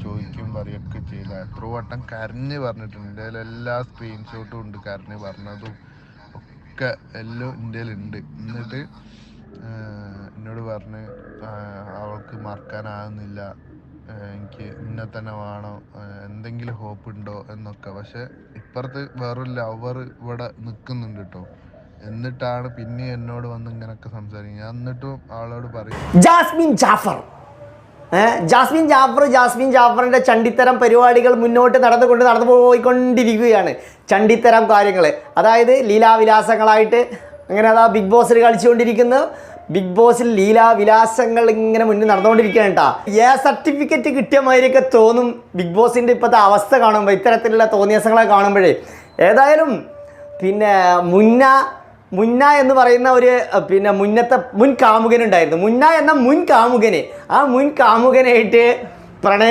ചോദിക്കും പറയുകയൊക്കെ ചെയ്ത എത്ര വട്ടം കരഞ്ഞ് പറഞ്ഞിട്ടുണ്ട്. എൻ്റെ എല്ലാ സ്ക്രീൻഷോട്ടും ഉണ്ട്, കരഞ്ഞ് പറഞ്ഞതും ഒക്കെ എല്ലാം എൻ്റെ ഉണ്ട്. എന്നിട്ട് എന്നോട് പറഞ്ഞ് അവൾക്ക് മറക്കാനാകുന്നില്ല, എനിക്ക് ഇന്നെ തന്നെ വേണം, എന്തെങ്കിലും ഹോപ്പ് ഉണ്ടോ എന്നൊക്കെ. പക്ഷെ ഇപ്പുറത്ത് വേറൊരു ലവർ ഇവിടെ നിൽക്കുന്നുണ്ട് കേട്ടോ. എന്നിട്ടാണ് പിന്നെ എന്നോട് വന്ന് ഇങ്ങനെയൊക്കെ സംസാരിക്കും. ഞാൻ എന്നിട്ടും അവളോട് പറയും ജാസ്മിൻ ജാഫറിൻ്റെ ചണ്ടിത്തരം പരിപാടികൾ മുന്നോട്ട് നടന്നു പോയിക്കൊണ്ടിരിക്കുകയാണ്. ചണ്ടിത്തരം കാര്യങ്ങൾ, അതായത് ലീലാവിലാസങ്ങളായിട്ട് അങ്ങനെ അതാ ബിഗ് ബോസിൽ കളിച്ചുകൊണ്ടിരിക്കുന്നു. ബിഗ് ബോസിൽ ലീലാവിലാസങ്ങൾ ഇങ്ങനെ മുന്നിൽ നടന്നുകൊണ്ടിരിക്കുകയാണ് കേട്ടോ. സർട്ടിഫിക്കറ്റ് കിട്ടിയ മാതിരിയൊക്കെ തോന്നും ബിഗ് ബോസിൻ്റെ ഇപ്പോഴത്തെ അവസ്ഥ കാണുമ്പോൾ, ഇത്തരത്തിലുള്ള തോന്നിയാസങ്ങളെ കാണുമ്പോഴേ. ഏതായാലും പിന്നെ മുന്ന എന്ന് പറയുന്ന ഒരു മുന്നത്തെ മുൻ കാമുകനുണ്ടായിരുന്നു. മുന്ന എന്ന മുൻ കാമുകന്, ആ മുൻ കാമുകനായിട്ട് പ്രണയ